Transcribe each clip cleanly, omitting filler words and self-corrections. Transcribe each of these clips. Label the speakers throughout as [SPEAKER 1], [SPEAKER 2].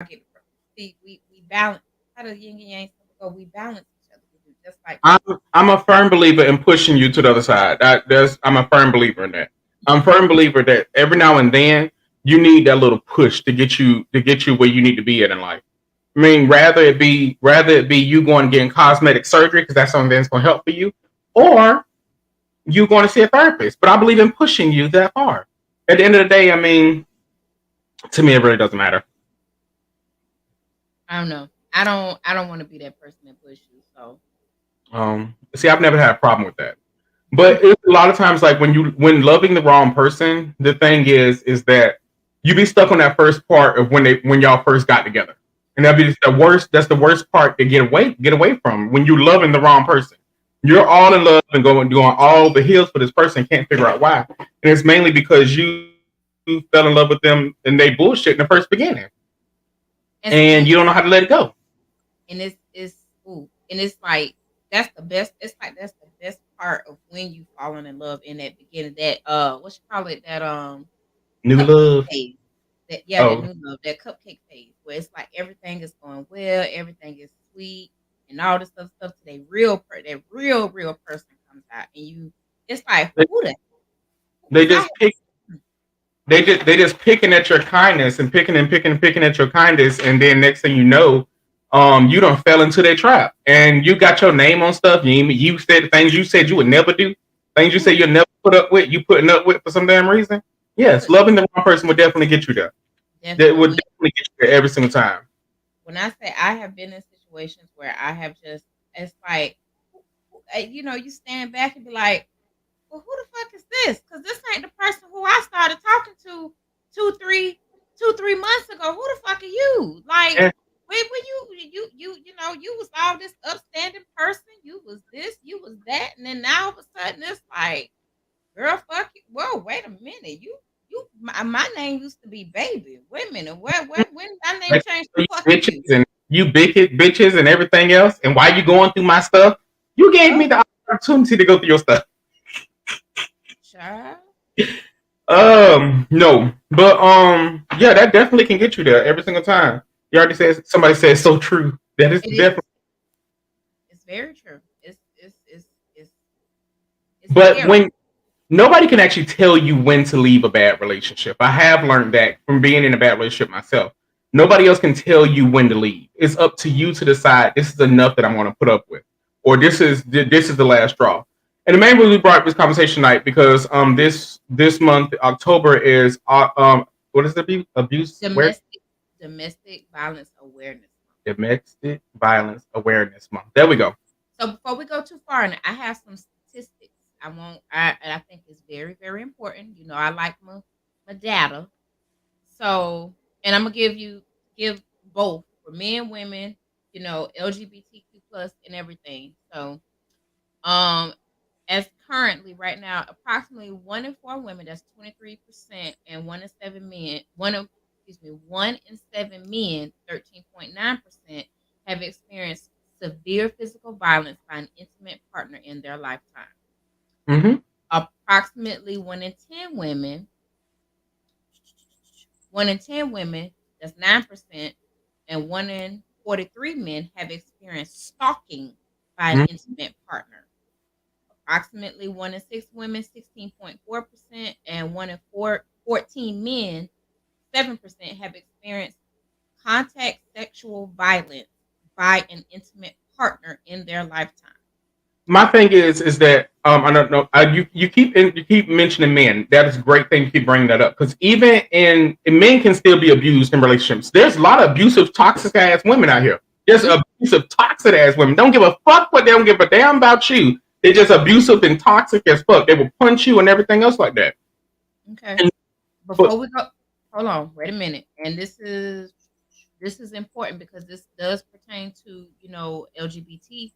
[SPEAKER 1] get see we balance. How does yin and yang go? We balance each other. We do just like
[SPEAKER 2] I'm I'm a firm believer in pushing you to the other side. I'm a firm believer in that. I'm a firm believer that every now and then you need that little push to get you where you need to be at in life. I mean, rather it be you going and getting cosmetic surgery because that's something that's going to help for you, or you going to see a therapist. But I believe in pushing you that far. At the end of the day, I mean, to me, it really doesn't matter.
[SPEAKER 1] I don't know. I don't want to be that person that pushes you. So
[SPEAKER 2] See, I've never had a problem with that. But it's a lot of times, like when loving the wrong person, the thing is that you be stuck on that first part of when y'all first got together, and that'd be the worst. That's the worst part to get away from when you loving the wrong person. You're all in love and going all the hills for this person, can't figure out why, and it's mainly because you fell in love with them and they bullshit in the first beginning,
[SPEAKER 1] and
[SPEAKER 2] and you don't
[SPEAKER 1] see,
[SPEAKER 2] know how to let it go.
[SPEAKER 1] and it's ooh, and it's like that's the best. It's like that's the best part of when you falling in love in that beginning. That what you call it? That
[SPEAKER 2] New
[SPEAKER 1] cupcake
[SPEAKER 2] love.
[SPEAKER 1] phase. That yeah, that
[SPEAKER 2] Oh,
[SPEAKER 1] new love, that cupcake phase, where it's like everything is going well, everything is sweet, and all this stuff to that real person comes out, and you, it's like
[SPEAKER 2] they,
[SPEAKER 1] who the
[SPEAKER 2] they
[SPEAKER 1] because I
[SPEAKER 2] just pick they just picking at your kindness and picking at your kindness, and then next thing you know, you don't fell into their trap, and you got your name on stuff. You said the things you said you would never do, things you said you'll never put up with, you putting up with for some damn reason. Yes,
[SPEAKER 1] put
[SPEAKER 2] loving the wrong person would definitely get you there. That
[SPEAKER 1] definitely
[SPEAKER 2] would definitely get you there every single time.
[SPEAKER 1] when I say I have been in situations where I have just it's like you stand back and be like, well, who the fuck is this? Because this ain't the person who I started talking to two, three, 2, 3 months ago. Who the fuck are you? Like,
[SPEAKER 2] Yeah,
[SPEAKER 1] when you was all this upstanding person. You was this, you was that, and then now all of a sudden it's like, girl, fuck you. Whoa, wait a minute. My name used to be Baby. Wait a minute. When my name
[SPEAKER 2] like
[SPEAKER 1] changed to
[SPEAKER 2] you
[SPEAKER 1] fuck
[SPEAKER 2] bitches
[SPEAKER 1] you?
[SPEAKER 2] and you bitches and everything else, and why you going through my stuff? You gave me
[SPEAKER 1] Oh,
[SPEAKER 2] the opportunity to go through your stuff.
[SPEAKER 1] child.
[SPEAKER 2] No, but yeah, that definitely can get you there every single time. You already said somebody said so true. That is
[SPEAKER 1] It is.
[SPEAKER 2] definitely.
[SPEAKER 1] It's very true. It's it's
[SPEAKER 2] But
[SPEAKER 1] scary.
[SPEAKER 2] when nobody can actually tell you when to leave a bad relationship, I have learned that from being in a bad relationship myself. Nobody else can tell you when to leave. It's up to you to decide. This is enough that I'm going to put up with, or this is the last straw. And the main reason we brought this conversation tonight because this month October is what is the abuse where
[SPEAKER 1] Domestic domestic violence awareness month.
[SPEAKER 2] domestic violence awareness month. There we go.
[SPEAKER 1] So before we go too far, and I have some statistics. I think it's very, very important. I like my data. So, and I'm gonna give both for men, women, LGBTQ plus and everything. So, um, as currently right now, approximately 1 in 4 women, that's 23%, and 1 in 7 men, 1 in 7 men, 13.9%, have experienced severe physical violence by an intimate partner in their lifetime.
[SPEAKER 2] Hmm.
[SPEAKER 1] Approximately 1 in 10 women, that's 9%, and 1 in 43 men have experienced stalking by an intimate partner. Approximately 1 in 6 women, 16.4%, and 1 in 14 men, 7% have experienced contact sexual violence by an intimate partner in their lifetime.
[SPEAKER 2] My thing is that I don't know. You keep mentioning men. That is a great thing. You keep bringing that up because even in men can still be abused in relationships. There's a lot of abusive, toxic ass women out here. There's
[SPEAKER 1] Mhm.
[SPEAKER 2] abusive, toxic ass women. Don't give a fuck what they don't give a damn about you. They're just abusive and toxic as fuck. They will punch you and everything else like that.
[SPEAKER 1] Okay.
[SPEAKER 2] And but
[SPEAKER 1] Before we go, hold on, wait a minute. And this is important because this does pertain to LGBTQ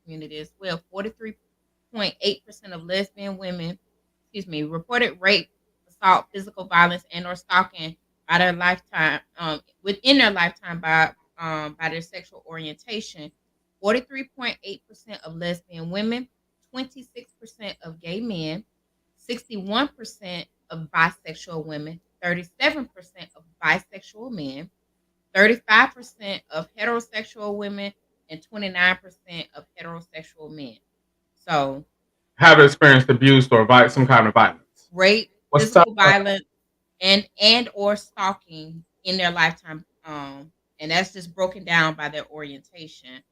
[SPEAKER 1] community as well. 43.8% of lesbian women, excuse me, reported rape, assault, physical violence, and or stalking by their lifetime, within their lifetime by their sexual orientation. 43.8% of lesbian women, 26% of gay men, 61% of bisexual women, 37% of bisexual men, 35% of heterosexual women, and 29% of heterosexual men. So,
[SPEAKER 2] Have experienced abuse or some kind of violence.
[SPEAKER 1] rape,
[SPEAKER 2] What's up?
[SPEAKER 1] physical violence, and or stalking in their lifetime, and that's just broken down by their orientation.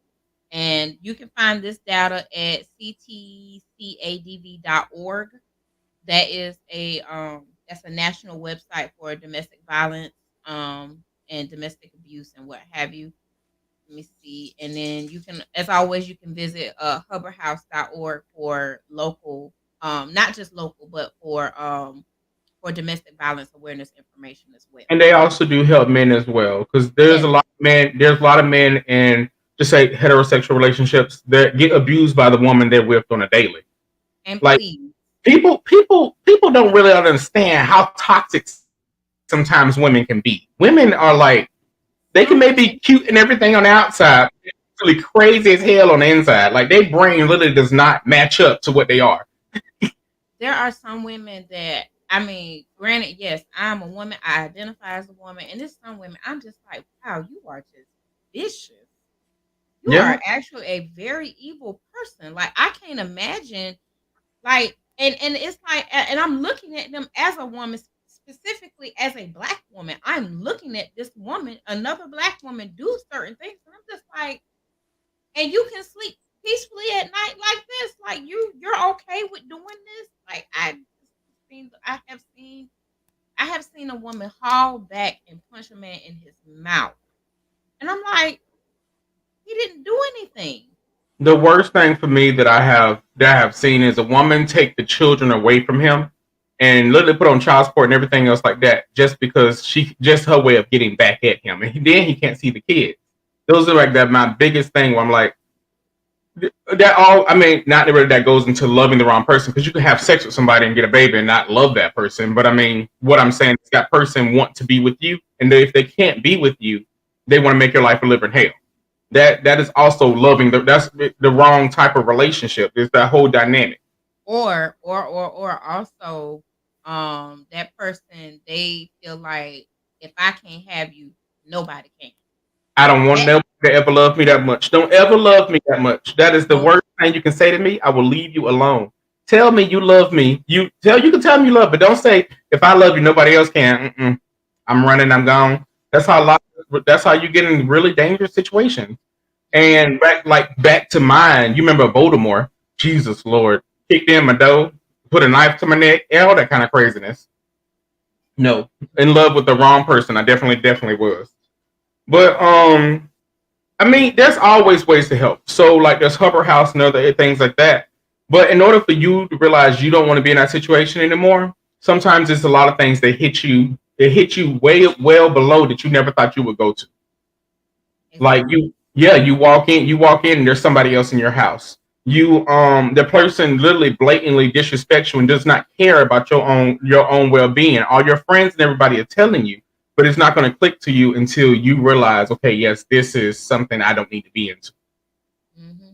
[SPEAKER 1] And you can find this data at ctcadv.org. That is that's a national website for domestic violence, and domestic abuse and what have you. Let me see. And then you can, as always, you can visit hubbardhouse.org for local, not just local, but for domestic violence awareness information as well.
[SPEAKER 2] And they also do help men as well, because there's
[SPEAKER 1] Yes,
[SPEAKER 2] a lot of men. There's a lot of men in, just say, heterosexual relationships that get abused by the woman they're with on a daily.
[SPEAKER 1] and
[SPEAKER 2] Like,
[SPEAKER 1] please,
[SPEAKER 2] people don't really understand how toxic sometimes women can be. Women are like, they can maybe be cute and everything on the outside, but they're really crazy as hell on the inside. Like, their brain literally does not match up to what they are.
[SPEAKER 1] there are some women that, I mean, granted, yes, I'm a woman. I identify as a woman, and there's some women I'm just like, wow, you are just vicious. You
[SPEAKER 2] Yeah.
[SPEAKER 1] are actually a very evil person. Like I can't imagine, like, and it's like, and I'm looking at them as a woman, specifically as a black woman. I'm looking at this woman, another black woman, do certain things, and I'm just like, and you can sleep peacefully at night like this, like you're okay with doing this. Like I have seen a woman haul back and punch a man in his mouth, and I'm like, he didn't do anything.
[SPEAKER 2] The worst thing for me that I have seen is a woman take the children away from him and literally put on child support and everything else like that, just because just her way of getting back at him, and then he can't see the kids. Those are like that my biggest thing. Where I'm like, that all. I mean, not really that goes into loving the wrong person, because you can have sex with somebody and get a baby and not love that person. But I mean, what I'm saying is that person want to be with you, and if they can't be with you, they want to make your life a living hell. That is also loving that's the wrong type of relationship. Is that whole dynamic.
[SPEAKER 1] Or also, that person, they feel like if I can't have you, nobody can.
[SPEAKER 2] I don't want
[SPEAKER 1] That
[SPEAKER 2] nobody to ever love me that much. Don't ever love me that much. That is the
[SPEAKER 1] don't
[SPEAKER 2] worst thing you can say to me. I will leave you alone. Tell me you love me. You can tell me you love, but don't say if I love you, nobody else can. I'm running. I'm gone. That's how that's how you get in really dangerous situations. And back to mine. You remember Voldemort? Jesus Lord, kicked in my door, put a knife to my neck, and all that kind of craziness. No, in love with the wrong person. I definitely was. But I mean, there's always ways to help. So like there's Hubbard House and other things like that. But in order for you to realize you don't want to be in that situation anymore, sometimes it's a lot of things that hit you. They hit you way well below that you never thought you would go to. Like
[SPEAKER 1] exactly.
[SPEAKER 2] you walk in and there's somebody else in your house. The person literally blatantly disrespects you and does not care about your own well-being. All your friends and everybody are telling you, but it's not going to click to you until you realize, okay, yes, this is something I don't need to be into.
[SPEAKER 1] hmm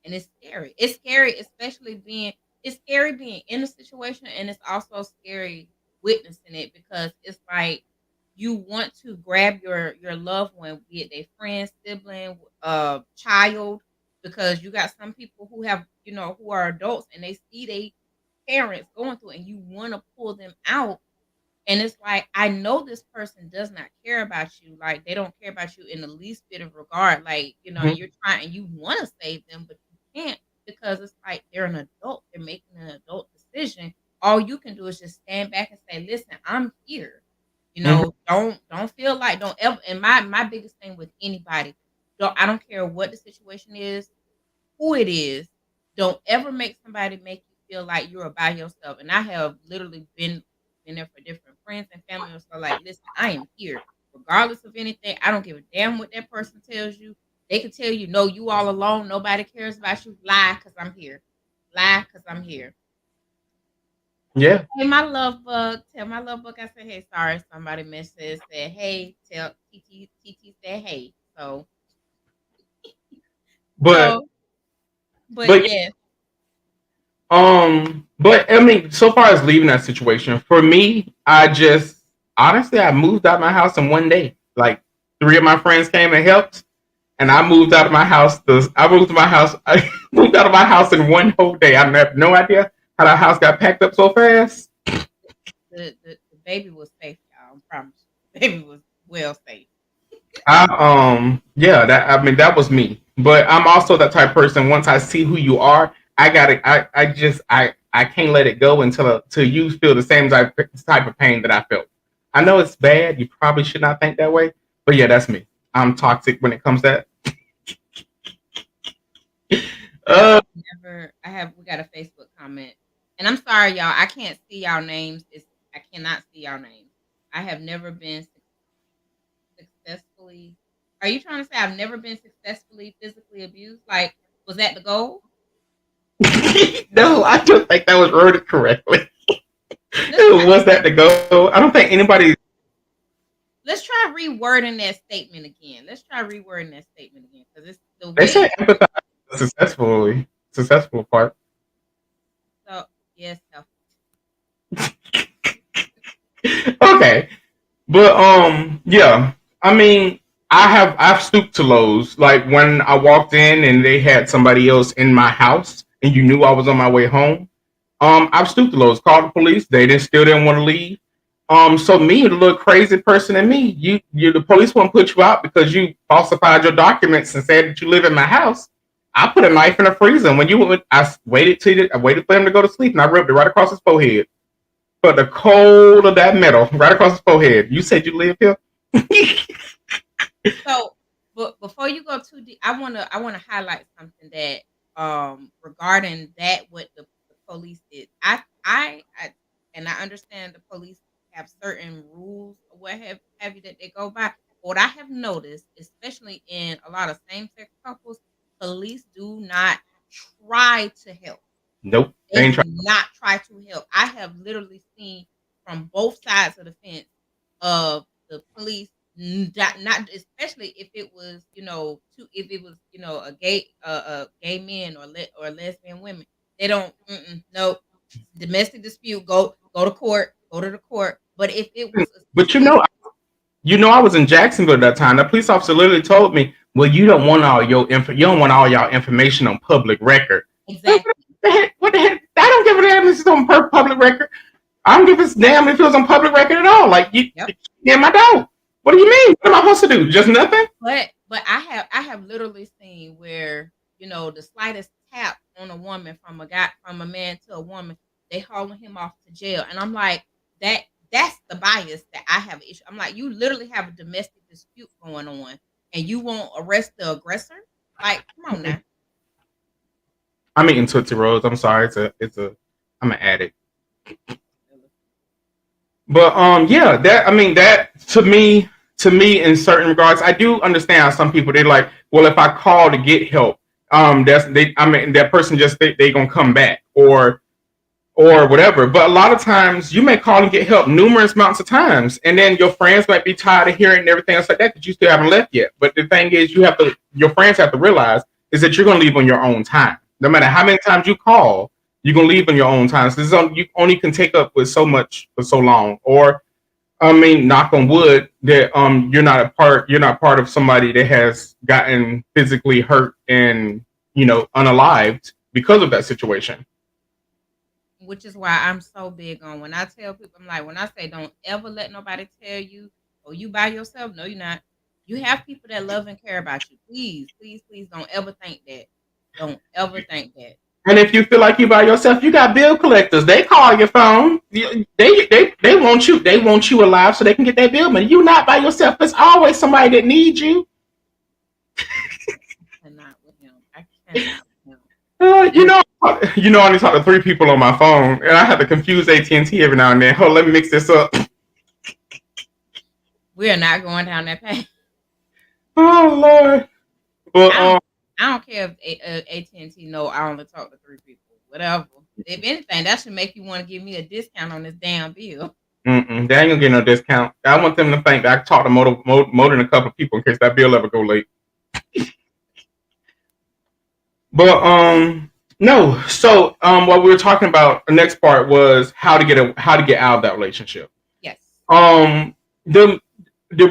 [SPEAKER 1] And it's scary. It's scary, especially it's scary being in a situation, and it's also scary witnessing it because it's like you want to grab your loved one, be it a friend, sibling, child, because you got some people who have, who are adults and they see their parents going through it, and you want to pull them out. And it's like, I know this person does not care about you. Like, they don't care about you in the least bit of regard. Like,
[SPEAKER 2] Mhm.
[SPEAKER 1] you're trying and you want to save them, but you can't because it's like they're an adult. They're making an adult decision. All you can do is just stand back and say, listen, I'm here.
[SPEAKER 2] Mhm.
[SPEAKER 1] Don't feel like, don't ever, and my biggest thing with anybody, I don't care what the situation is, who it is, don't ever make somebody make you feel like you're by yourself. And I have literally been there for different friends and family. So like, listen, I am here, regardless of anything. I don't give a damn what that person tells you. They can tell you, no, you all alone. Nobody cares about you. Lie, cause I'm here. Lie, cause I'm here.
[SPEAKER 2] Yeah,
[SPEAKER 1] Hey, my love bug. Tell my love bug. I said, hey, sorry. Somebody messaged said, hey. Tell TT said, hey.
[SPEAKER 2] but
[SPEAKER 1] So, but
[SPEAKER 2] but
[SPEAKER 1] yes.
[SPEAKER 2] but I mean, so far as leaving that situation, for me, I just honestly, I moved out of my house in one day. Like 3 of my friends came and helped, and I moved out of my house. I moved to my house. I moved out of my house in one whole day. I have no idea how that house got packed up so fast.
[SPEAKER 1] The baby was safe, y'all. I promise you. The baby was well safe.
[SPEAKER 2] Yeah, that was me. But I'm also that type of person. Once I see who you are, I can't let it go until you feel the same type of pain that I felt. I know it's bad. You probably should not think that way. But yeah, that's me. I'm toxic when it comes to that.
[SPEAKER 1] We got a Facebook comment. And I'm sorry, y'all. I can't see y'all names. I cannot see y'all names. I have never been successfully. Are you trying to say I've never been successfully physically abused? Like, was that the goal?
[SPEAKER 2] No, I don't think that was worded correctly. Was that the goal? I don't think anybody.
[SPEAKER 1] Let's try rewording that statement again. Because it's the way
[SPEAKER 2] They said empathize the successful part.
[SPEAKER 1] So yes.
[SPEAKER 2] Okay. But yeah. I mean, I've stooped to lows. Like when I walked in and they had somebody else in my house and you knew I was on my way home. I've stooped to lows, called the police, still didn't want to leave. So me, the little crazy person in me, the police won't put you out because you falsified your documents and said that you live in my house. I put a knife in the freezer. I waited for him to go to sleep and I rubbed it right across his forehead. But the cold of that metal right across his forehead. You said you live here.
[SPEAKER 1] So, but before you go too deep, I wanna highlight something that regarding that what the police did. I and I understand the police have certain rules or what have you that they go by. What I have noticed, especially in a lot of same sex couples, police do not try to help.
[SPEAKER 2] Nope.
[SPEAKER 1] They do not try to help. I have literally seen from both sides of the fence of the police not especially if it was a gay men or lesbian women. They don't no domestic dispute, go to court, go to the court. But if it was
[SPEAKER 2] but I was in Jacksonville at that time. The police officer literally told me, well, you don't want all y'all information on public record.
[SPEAKER 1] Exactly.
[SPEAKER 2] What the heck? I don't give a damn if it's on public record. I don't give a damn if it was on public record at all. Like my dog. What do you mean? What am I supposed to do? Just nothing?
[SPEAKER 1] But I have literally seen where, the slightest tap on a woman from a man to a woman, they hauling him off to jail. And I'm like, that's the bias that I have an issue. I'm like, you literally have a domestic dispute going on and you won't arrest the aggressor? Like, come on now.
[SPEAKER 2] I'm eating Tootsie Rolls. I'm sorry. I'm an addict. But yeah, that to me in certain regards, I do understand some people they're like, well, if I call to get help, that person just they gonna come back or whatever. But a lot of times you may call and get help numerous amounts of times, and then your friends might be tired of hearing and everything else like that you still haven't left yet. But the thing is, your friends have to realize is that you're gonna leave on your own time. No matter how many times you call, you're gonna leave on your own time. So you only can take up with so much for so long. Or knock on wood that you're not part of somebody that has gotten physically hurt and unalived because of that situation.
[SPEAKER 1] Which is why I'm so big on when I tell people, I'm like, when I say don't ever let nobody tell you, oh, you by yourself. No, you're not. You have people that love and care about you. Please, please, please don't ever think that. Don't ever think that.
[SPEAKER 2] And if you feel like you by yourself, you got bill collectors. They call your phone. They want you. They want you alive so they can get that bill money. You're not by yourself. There's always somebody that needs you.
[SPEAKER 1] I cannot with him. I
[SPEAKER 2] I only talk to 3 people on my phone, and I have to confuse AT&T every now and then. Hold, let me mix this up.
[SPEAKER 1] We are not going down that path.
[SPEAKER 2] Oh Lord. Well,
[SPEAKER 1] I don't care if AT&T know I only talk to 3 people. Whatever. If anything, that should make you want to give me a discount on this damn bill.
[SPEAKER 2] They ain't gonna get no discount. I want them to think that I talked to more than a couple of people in case that bill ever go late. But no. So what we were talking about, the next part was how to get out of that relationship.
[SPEAKER 1] Yes.
[SPEAKER 2] Um, the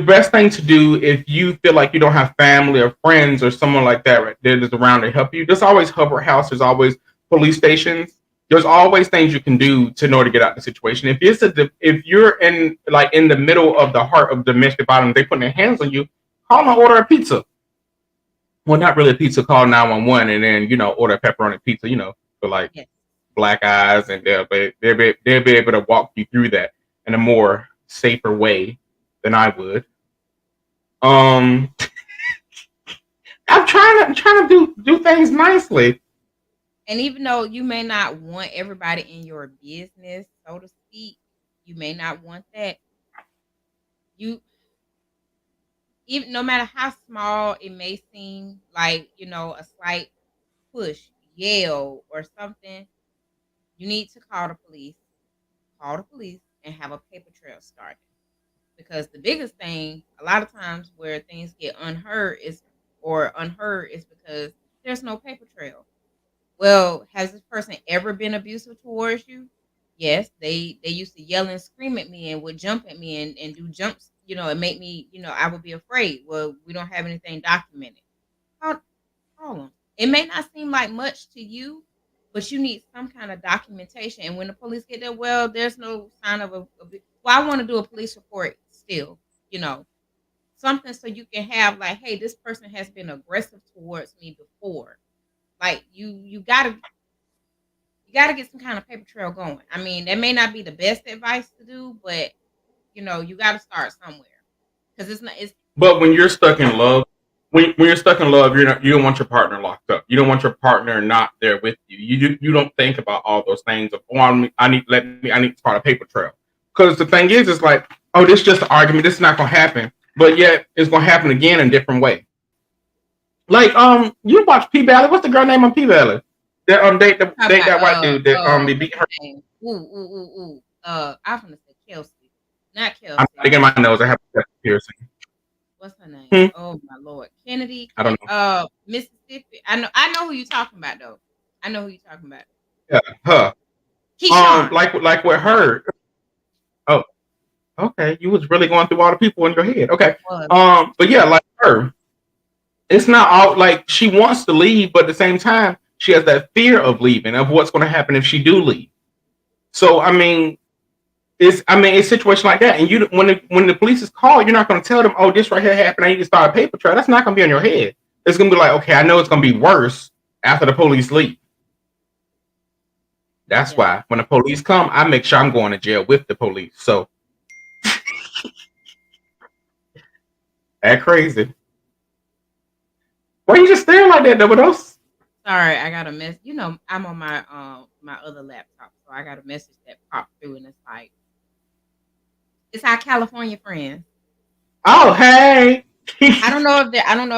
[SPEAKER 2] best thing to do if you feel like you don't have family or friends or someone like that right there that's around to help you, there's always Hubbard House. There's always police stations. There's always things you can do to in order to get out of the situation. If you're in the middle of the heart of domestic violence, they put their hands on you, call and order a pizza. Well, not really a pizza. Call 911 and then order a pepperoni pizza. For like
[SPEAKER 1] Yes.
[SPEAKER 2] black eyes, and they'll be able to walk you through that in a more safer way than I would. Um, I'm trying to do things nicely.
[SPEAKER 1] And even though you may not want everybody in your business, so to speak, you may not want that. You even no matter how small it may seem, like a slight push, yell, or something, you need to call the police. Call the police and have a paper trail started. Because the biggest thing, a lot of times where things get unheard is because there's no paper trail. Well, has this person ever been abusive towards you? Yes, they used to yell and scream at me and would jump at me and do jumps, and make me, I would be afraid. Well, we don't have anything documented. Call, call them. It may not seem like much to you, but you need some kind of documentation. And when the police get there, well, there's no sign of well, I want to do a police report still, you know, something so you can have like, hey, this person has been aggressive towards me before. Like you gotta get some kind of paper trail going. I mean, that may not be the best advice to do, but you gotta start somewhere. Because it's
[SPEAKER 2] But when you're stuck in love, when you're stuck in love, you don't want your partner locked up. You don't want your partner not there with you. You don't think about all those things of I need to start a paper trail. Because the thing is like, oh, this is just an argument. This is not gonna happen. But yet it's gonna happen again in a different way. Like you watch P Valley. What's the girl name on P Valley? That date that white dude that they beat her.
[SPEAKER 1] name. Ooh. I'm gonna say Kelsey. Not
[SPEAKER 2] I'm
[SPEAKER 1] Kelsey.
[SPEAKER 2] thinking my nose. I have a piercing.
[SPEAKER 1] What's her name?
[SPEAKER 2] Hmm.
[SPEAKER 1] Oh my lord. Kennedy.
[SPEAKER 2] I don't know.
[SPEAKER 1] Mississippi. I know who you're talking about though. I know who you're talking about.
[SPEAKER 2] Yeah, her.
[SPEAKER 1] Keyshawn.
[SPEAKER 2] Like with her. Oh, okay. You was really going through all the people in your head. Okay.
[SPEAKER 1] Was.
[SPEAKER 2] But yeah, like her. It's not all like she wants to leave, but at the same time, she has that fear of leaving, of what's going to happen if she do leave. So it's a situation like that, and when the police is called, you're not going to tell them, oh, this right here happened. I need to start a paper trail. That's not going to be on your head. It's going to be like, okay, I know it's going to be worse after the police leave. That's why when the police come, I make sure I'm going to jail with the police. So that crazy. Why you just staring like that, Dominos?
[SPEAKER 1] Sorry, I got a mess. I'm on my other laptop, so I got a message that popped through, and it's like, it's our California friends.
[SPEAKER 2] Oh, hey.
[SPEAKER 1] I don't know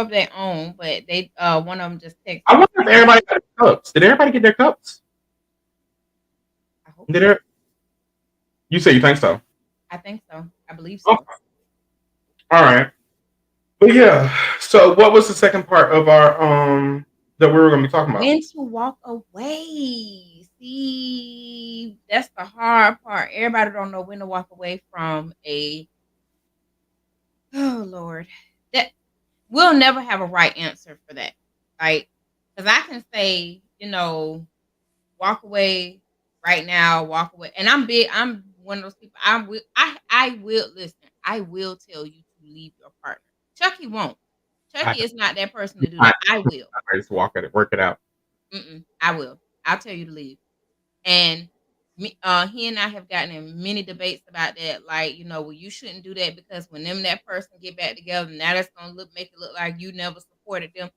[SPEAKER 1] if they own, but they one of them just texted.
[SPEAKER 2] I wonder if everybody got their cups. Did everybody get their cups?
[SPEAKER 1] I hope.
[SPEAKER 2] Did it? You say you think so?
[SPEAKER 1] I think so. I believe so.
[SPEAKER 2] Okay. All right. But yeah. So what was the second part of our that we were going to be talking about?
[SPEAKER 1] When to walk away. See, that's the hard part. Everybody don't know when to walk away from a. Oh Lord, that we'll never have a right answer for that. Like, because I can say, walk away right now, walk away, and I'm big. I'm one of those people. I will listen. I will tell you to leave your partner. Chucky won't. Chucky is not that person to do that. I will.
[SPEAKER 2] I just work it out.
[SPEAKER 1] I will. I'll tell you to leave. And he and I have gotten in many debates about that. Like, well, you shouldn't do that because when that person get back together, now that's gonna make it look like you never supported them.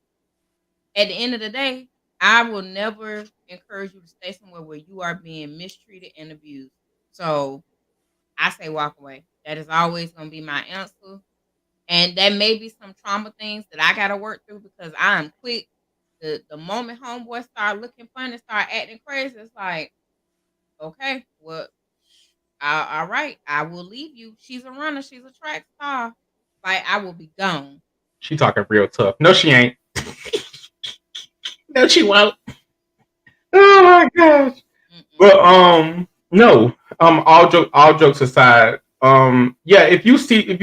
[SPEAKER 1] At the end of the day, I will never encourage you to stay somewhere where you are being mistreated and abused. So I say walk away. That is always gonna be my answer. And that may be some trauma things that I gotta work through because I'm quick. The moment homeboy start looking funny, start acting crazy, it's like, okay, well, all right, I will leave you. She's a runner, she's a track star. Like, I will be gone.
[SPEAKER 2] She talking real tough. No, she ain't. No, she won't. Oh my gosh. But no. All jokes aside, Yeah, if you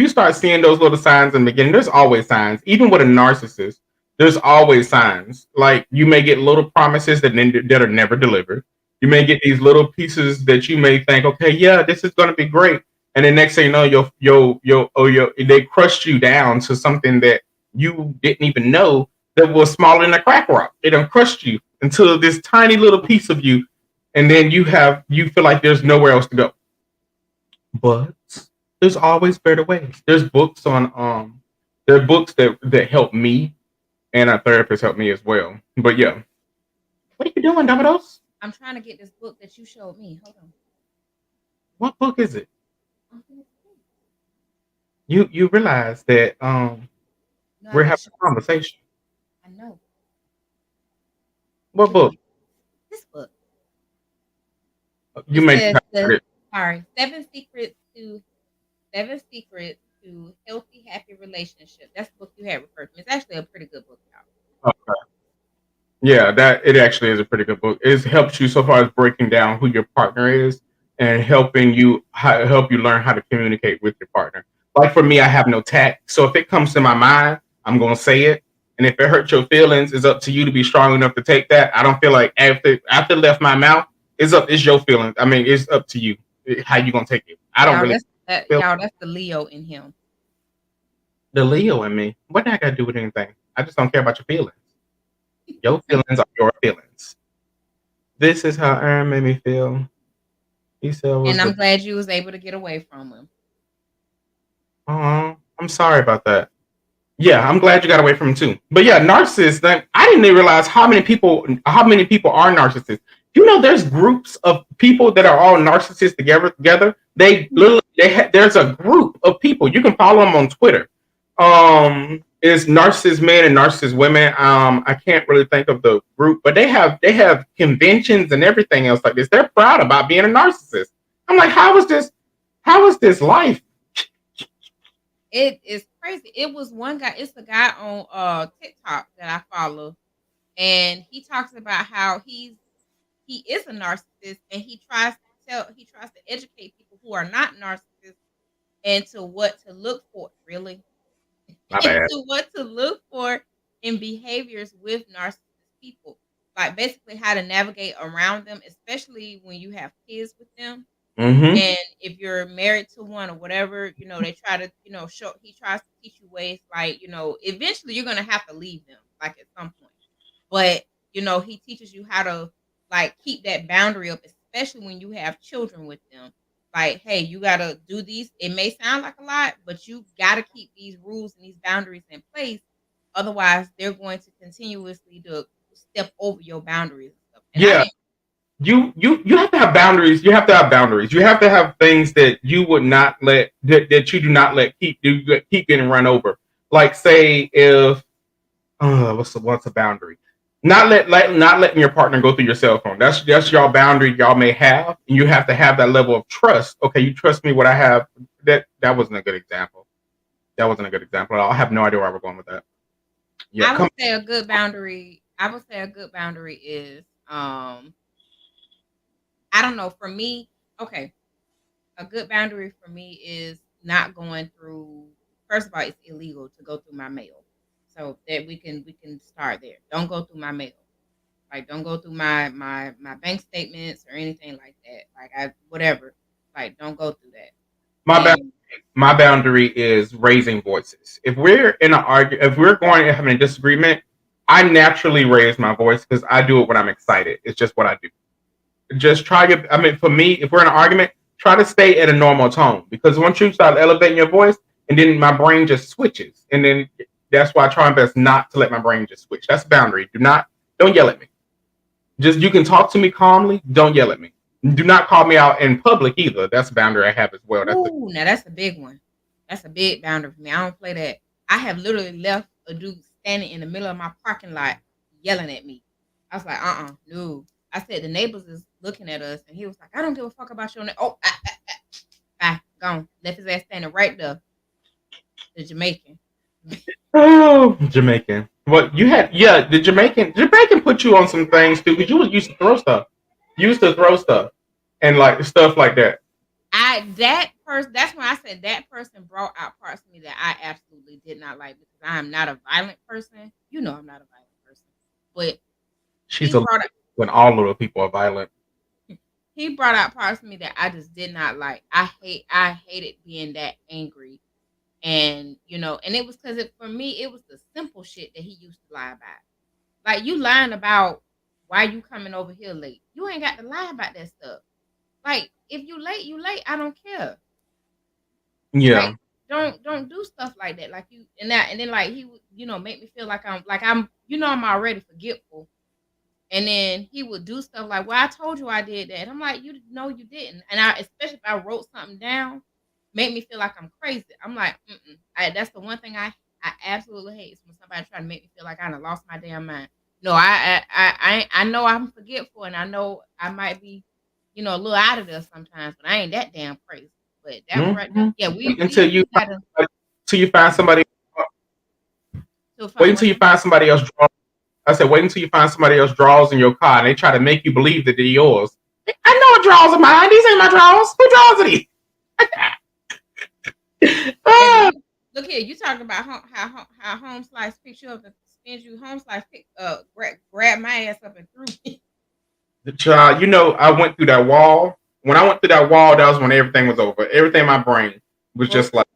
[SPEAKER 2] start seeing those little signs in the beginning, there's always signs. Even with a narcissist, there's always signs. Like you may get little promises that are never delivered. You may get these little pieces that you may think, okay, yeah, this is gonna be great. And the next thing you know, they crushed you down to something that you didn't even know that was smaller than a crack rock. They done crushed you into this tiny little piece of you, and then you feel like there's nowhere else to go. But there's always better ways. There's books on there are books that help me, and a therapist helped me as well. But yeah, what are you doing, Domino's?
[SPEAKER 1] I'm trying to get this book that you showed me. Hold on.
[SPEAKER 2] What book is it?
[SPEAKER 1] I'm finna see.
[SPEAKER 2] You realize that
[SPEAKER 1] No, I
[SPEAKER 2] we're
[SPEAKER 1] gotta
[SPEAKER 2] having
[SPEAKER 1] show
[SPEAKER 2] a conversation.
[SPEAKER 1] I know.
[SPEAKER 2] What
[SPEAKER 1] Look at
[SPEAKER 2] book?
[SPEAKER 1] me. This book.
[SPEAKER 2] You
[SPEAKER 1] It
[SPEAKER 2] may
[SPEAKER 1] says
[SPEAKER 2] have
[SPEAKER 1] the
[SPEAKER 2] heard it.
[SPEAKER 1] sorry, seven secrets to healthy, happy relationship. That's the book you had referred to. It's actually a pretty good book, y'all.
[SPEAKER 2] Okay. Yeah, that it actually is a pretty good book. It helps you so far as breaking down who your partner is and help you learn how to communicate with your partner. Like for me, I have no tact, so if it comes to my mind, I'm gonna say it. And if it hurts your feelings, it's up to you to be strong enough to take that. I don't feel like after it left my mouth, it's your feelings. I mean, it's up to you how you gonna take it. I don't
[SPEAKER 1] Y'all,
[SPEAKER 2] really feel
[SPEAKER 1] that's the Leo in him.
[SPEAKER 2] the Leo in me. What that got to do with anything? I just don't care about your feelings. Your feelings are your feelings. This is how Aaron made me feel. He said I was
[SPEAKER 1] And I'm
[SPEAKER 2] the.
[SPEAKER 1] glad you was able to get away from him.
[SPEAKER 2] Oh, I'm sorry about that. Yeah, I'm glad you got away from him too. But yeah, narcissists. Like, I didn't even realize how many people are narcissists. You know, there's groups of people that are all narcissists together. They literally there's a group of people. You can follow them on Twitter. Is narcissist men and narcissist women. I can't really think of the group, but they have conventions and everything else like this. They're proud about being a narcissist. I'm like, how is this? How is this life?
[SPEAKER 1] It is crazy. It was one guy. It's a guy on TikTok that I follow, and he talks about how he is a narcissist, and he tries to educate people who are not narcissists into what to look for. Really,
[SPEAKER 2] My bad.
[SPEAKER 1] into what to look for in behaviors with narcissist people. Like basically how to navigate around them, especially when you have kids with them.
[SPEAKER 2] Mm-hmm.
[SPEAKER 1] And if you're married to one or whatever, they try to, he tries to teach you ways like, eventually you're gonna have to leave them, like at some point. But, he teaches you how to like keep that boundary up, especially when you have children with them. Like, hey, you gotta do these. It may sound like a lot, but you gotta keep these rules and these boundaries in place. Otherwise, they're going to continuously to step over your boundaries and stuff. And I
[SPEAKER 2] Yeah,
[SPEAKER 1] didn't
[SPEAKER 2] you have to have boundaries. You have to have boundaries. You have to have things that you would not that you do not let keep getting run over. Like say if what's a boundary? Not letting your partner go through your cell phone. That's your boundary y'all may have, and you have to have that level of trust. Okay, you trust me what I have. That wasn't a good example. That wasn't a good example. I have no idea where we're going with that. Yeah,
[SPEAKER 1] I
[SPEAKER 2] come.
[SPEAKER 1] would say a good boundary. I would say a good boundary is I don't know, for me, okay, a good boundary for me is not going through first of all, it's illegal to go through my mail. So that we can start there. Don't go through my mail. Like don't go through my bank statements or anything like that. Like I whatever. Like don't go through that.
[SPEAKER 2] My bad.
[SPEAKER 1] And
[SPEAKER 2] My boundary is raising voices. If we're going to having a disagreement, I naturally raise my voice because I do it when I'm excited. It's just what I do. Just try to. I mean, for me, if we're in an argument, try to stay at a normal tone because once you start elevating your voice, and then my brain just switches, and then that's why I try my best not to let my brain just switch. That's a boundary. Don't yell at me. Just you can talk to me calmly. Don't yell at me. Do not call me out in public either. That's a boundary I have as well.
[SPEAKER 1] ooh, now that's a big one. That's a big boundary for me. I don't play that. I have literally left a dude standing in the middle of my parking lot yelling at me. I was like, no. I said the neighbors is looking at us, and he was like, I don't give a fuck about your oh, bye, gone. Left his ass standing right there. The Jamaican.
[SPEAKER 2] Oh, Jamaican. What you had? Yeah, the Jamaican put you on some things too because you used to throw stuff. You used to throw stuff and like stuff like that.
[SPEAKER 1] that person. That's when I said that person brought out parts of me that I absolutely did not like because I am not a violent person. You know, I'm not a violent person, but
[SPEAKER 2] She's
[SPEAKER 1] he
[SPEAKER 2] a
[SPEAKER 1] brought
[SPEAKER 2] when all little people are violent.
[SPEAKER 1] he brought out parts of me that I just did not like. I hated being that angry. And and it was because for me, it was the simple shit that he used to lie about. Like you lying about why you coming over here late. You ain't got to lie about that stuff. Like if you late, you late. I don't care.
[SPEAKER 2] Yeah.
[SPEAKER 1] Like don't do stuff like that. Like you and then like he would make me feel like I'm already forgetful. And then he would do stuff like, "Well, I told you I did that." I'm like, "You know, you didn't." And especially if I wrote something down, make me feel like I'm crazy. I'm like, "Mm-mm." That's the one thing I absolutely hate is when somebody try to make me feel like I done lost my damn mind. No, I know I'm forgetful, and I know I might be, a little out of there sometimes, but I ain't that damn crazy. But that one right there,
[SPEAKER 2] Mhm.
[SPEAKER 1] yeah,
[SPEAKER 2] Wait
[SPEAKER 1] we
[SPEAKER 2] until you
[SPEAKER 1] got to
[SPEAKER 2] till you find somebody. Wait
[SPEAKER 1] find
[SPEAKER 2] until
[SPEAKER 1] what
[SPEAKER 2] you
[SPEAKER 1] now?
[SPEAKER 2] find somebody else. I said, wait until you find somebody else drawers in your car, and they try to make you believe that they're yours. I know what drawers are mine. These ain't my drawers. Who drawers are these?
[SPEAKER 1] Baby,
[SPEAKER 2] Ah,
[SPEAKER 1] look here. You talking about how Home Slice picks you up and spins you. Home Slice grab my ass up and threw me.
[SPEAKER 2] the child, I went through that wall. When I went through that wall, that was when everything was over. Everything in my brain was
[SPEAKER 1] broke
[SPEAKER 2] just like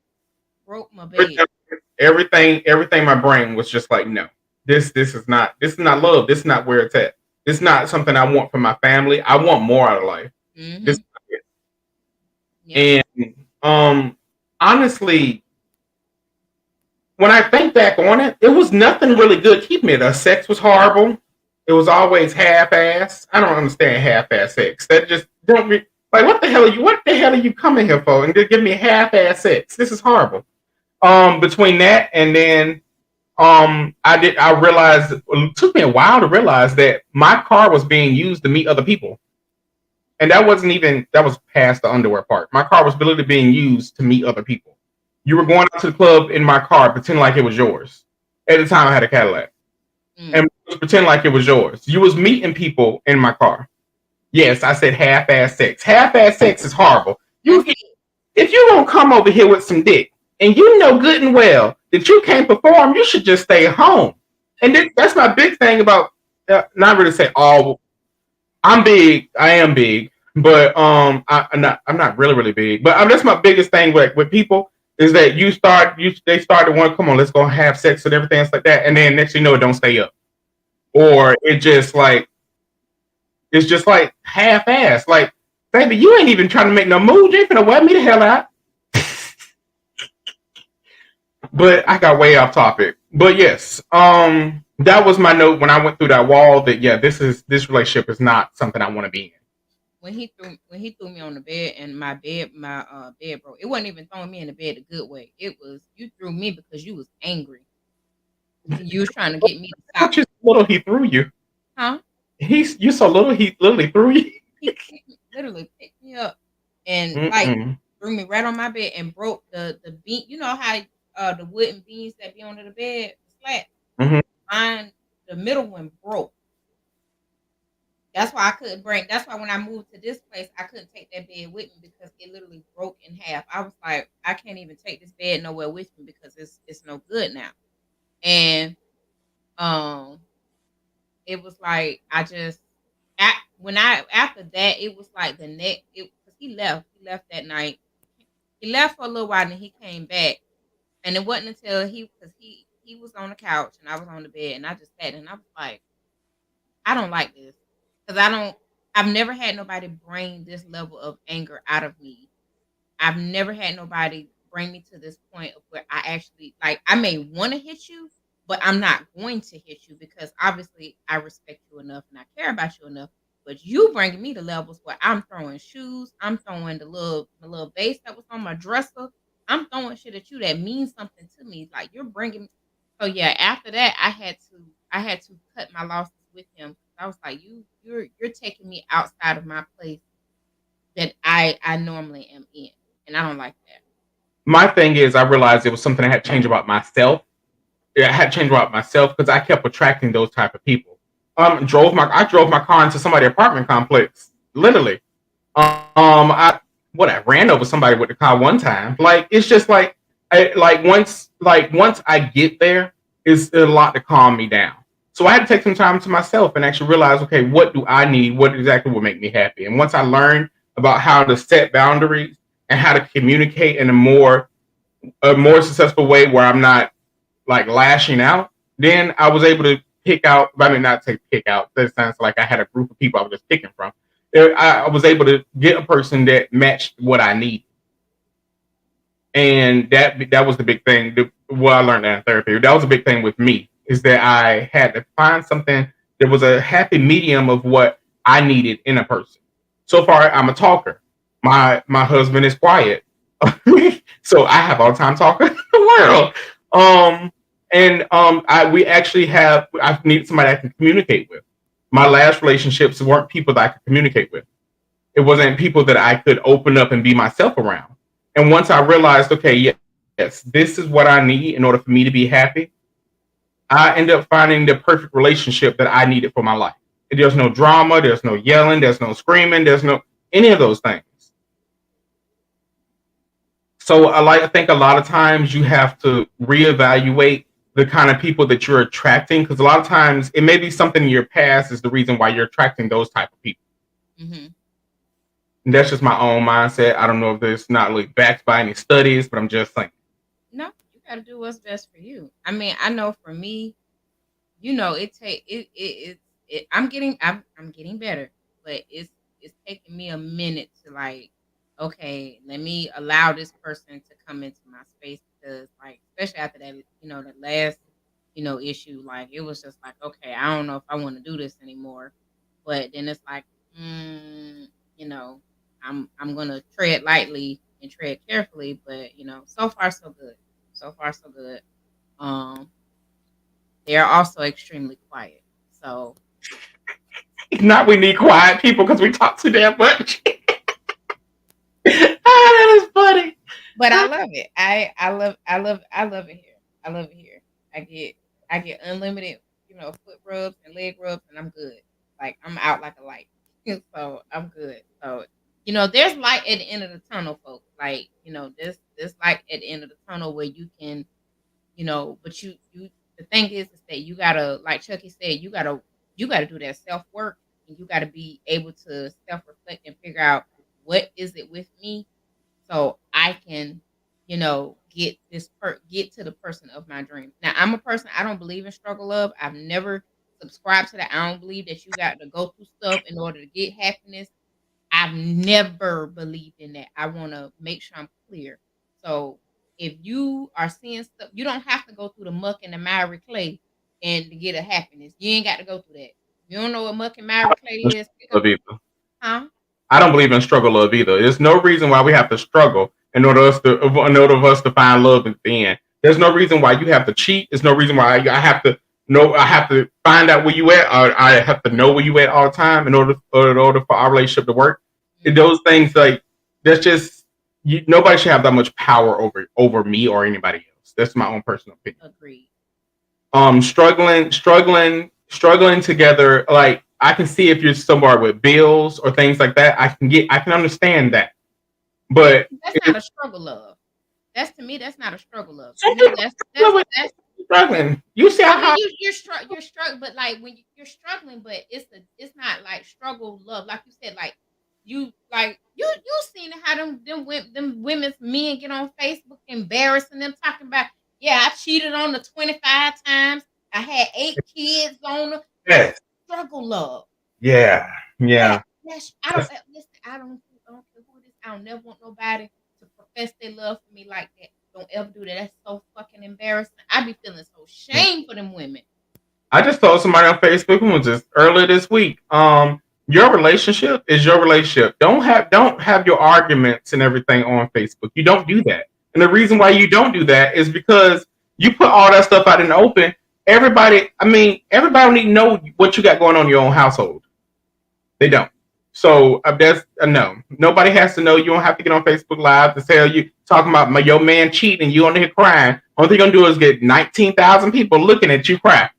[SPEAKER 1] broke my bed.
[SPEAKER 2] everything. My brain was just like, no, this is not love. This is not where it's at. This is not something I want for my family. I want more out of life. This
[SPEAKER 1] Mm-hmm. Yep.
[SPEAKER 2] and honestly, when I think back on it, it was nothing really good keeping it. The sex was horrible. It was always half-ass. I don't understand half-ass sex. That just don't like what the hell are you? What the hell are you coming here for? And they give me half-ass sex. This is horrible. Between that and then I realized it took me a while to realize that my car was being used to meet other people. And that was past the underwear part. My car was literally being used to meet other people. You were going out to the club in my car, pretend like it was yours. At the time, I had a Cadillac,
[SPEAKER 1] Mm.
[SPEAKER 2] and pretend like it was yours. You was meeting people in my car. Yes, I said half-ass sex. Half-ass sex is horrible.
[SPEAKER 1] Now
[SPEAKER 2] If you gonna come over here with some dick, and you know good and well that you can't perform, you should just stay home. And that's my big thing about not really say all. I'm big. I am big, but I'm not. I'm not really really big. But that's my biggest thing with people is that they start to want, come on, let's go have sex and everything else like that, and then next thing you know, it don't stay up, or it's just like half ass. Like, baby, you ain't even trying to make no move. You ain't finna wear me the hell out. But I got way off topic. But yes, that was my note when I went through that wall. That yeah, this relationship is not something I want to be in.
[SPEAKER 1] when he threw me on the bed and my bed broke. It wasn't even throwing me in the bed a good way. It was you threw me because you was angry. You was trying to get me to stop.
[SPEAKER 2] How little he threw you?
[SPEAKER 1] Huh?
[SPEAKER 2] You so little he literally threw you.
[SPEAKER 1] He literally picked me up and like
[SPEAKER 2] Mm-mm.
[SPEAKER 1] threw me right on my bed and broke the beam. You know how the wooden beams that be under the bed, the slat.
[SPEAKER 2] Mm-hmm.
[SPEAKER 1] Mine, the middle one broke. That's why when I moved to this place, I couldn't take that bed with me because it literally broke in half. I was like, I can't even take this bed nowhere with me because it's no good now. And um it was like when I after that it was like the next it because he left that night. He left for a little while and then he came back. And it wasn't until he was on the couch and I was on the bed and I just sat and I was like, I don't like this. Because I've never had nobody bring this level of anger out of me. I've never had nobody bring me to this point of where I actually like I may want to hit you, but I'm not going to hit you because obviously I respect you enough and I care about you enough. But you bringing me to levels where I'm throwing shoes, I'm throwing the little vase that was on my dresser, I'm throwing shit at you that means something to me. Like you're bringing. So yeah, after that, I had to cut my losses with him. I was like, you're taking me outside of my place that I normally am in, and I don't like that.
[SPEAKER 2] My thing is, I realized it was something I had to change about myself. Yeah, I had to change about myself because I kept attracting those type of people. I drove my car into somebody's apartment complex, literally. I what, I ran over somebody with the car one time. Like it's just like once I get there, it's a lot to calm me down. So I had to take some time to myself and actually realize, okay, what do I need? What exactly will make me happy? And once I learned about how to set boundaries and how to communicate in a more successful way where I'm not like lashing out, then I was able to pick out. I mean, not say pick out. That sounds like I had a group of people I was just picking from. I was able to get a person that matched what I need, and that was the big thing. What I learned in therapy, that was a big thing with me, is that I had to find something that was a happy medium of what I needed in a person. So far, I'm a talker. My husband is quiet, so I have all the time talking in the world. We actually have. I need somebody I can communicate with. My last relationships weren't people that I could communicate with. It wasn't people that I could open up and be myself around. And once I realized, okay, yes, this is what I need in order for me to be happy, I ended up finding the perfect relationship that I needed for my life. There's no drama, there's no yelling, there's no screaming, there's no any of those things. So I think a lot of times you have to reevaluate the kind of people that you're attracting, because a lot of times it may be something in your past is the reason why you're attracting those type of people.
[SPEAKER 1] Mm-hmm.
[SPEAKER 2] And that's just my own mindset. I don't know if it's not really backed by any studies, but I'm just saying.
[SPEAKER 1] No, you got to do what's best for you. I mean, I know for me, I'm getting better, but it's taking me a minute to like, okay, let me allow this person to come into my space, because like, especially after that, the last, issue, like it was just like, okay, I don't know if I want to do this anymore. But then it's like, you know, I'm gonna tread lightly and tread carefully, but so far so good. So far so good. Um, they are also extremely quiet. So
[SPEAKER 2] Not we need quiet people because we talk too damn much. That is funny.
[SPEAKER 1] but I love it. I love it here. I love it here. I get unlimited, foot rubs and leg rubs, and I'm good. Like I'm out like a light. So I'm good. So there's light at the end of the tunnel, folks. Like, there's light at the end of the tunnel where you can, but you the thing is that you gotta, like Chucky said, you gotta do that self work, and you gotta be able to self reflect and figure out what is it with me, so I can, get to the person of my dreams. Now, I'm a person, I don't believe in struggle love. I've never subscribed to that. I don't believe that you got to go through stuff in order to get happiness. I've never believed in that. I want to make sure I'm clear. So if you are seeing stuff, you don't have to go through the muck and the miry clay and to get a happiness. You ain't got to go through that. You don't know what muck and miry clay is? Huh?
[SPEAKER 2] I don't believe in struggle love either. There's no reason why we have to struggle in order of us to find love at the end. There's no reason why you have to cheat. There's no reason why I have to know. I have to find out where you at. Or I have to know where you at all the time in order for our relationship to work. And those things, like, that's just nobody should have that much power over me or anybody else. That's my own personal opinion.
[SPEAKER 1] Agreed.
[SPEAKER 2] Struggling together. Like, I can see if you're somewhere with bills or things like that. I can understand that. But
[SPEAKER 1] That's not a struggle love. To me, that's not a struggle love. To
[SPEAKER 2] some
[SPEAKER 1] me,
[SPEAKER 2] people
[SPEAKER 1] that's
[SPEAKER 2] struggling. You see
[SPEAKER 1] I
[SPEAKER 2] how
[SPEAKER 1] mean,
[SPEAKER 2] hard
[SPEAKER 1] you're struggling, but like when you're struggling, but it's not like struggle love, like you said, you seen how them women's men get on Facebook embarrassing them, talking about, yeah, I cheated on the 25 times, I had 8 kids on her.
[SPEAKER 2] yes.
[SPEAKER 1] Struggle love.
[SPEAKER 2] Yeah. Yeah.
[SPEAKER 1] I don't listen. I don't care who it is. I don't never want nobody to profess their love for me like that. Don't ever do that. That's so fucking embarrassing. I be feeling so shame for them women.
[SPEAKER 2] I just told somebody on Facebook who was just earlier this week. Your relationship is your relationship. Don't have your arguments and everything on Facebook. You don't do that. And the reason why you don't do that is because you put all that stuff out in the open. Everybody don't need to know what you got going on in your own household. They don't. So that's a no. Nobody has to know. You don't have to get on Facebook Live to tell you talking about your man cheating and you on here crying. Only thing you're gonna do is get 19,000 people looking at you cry,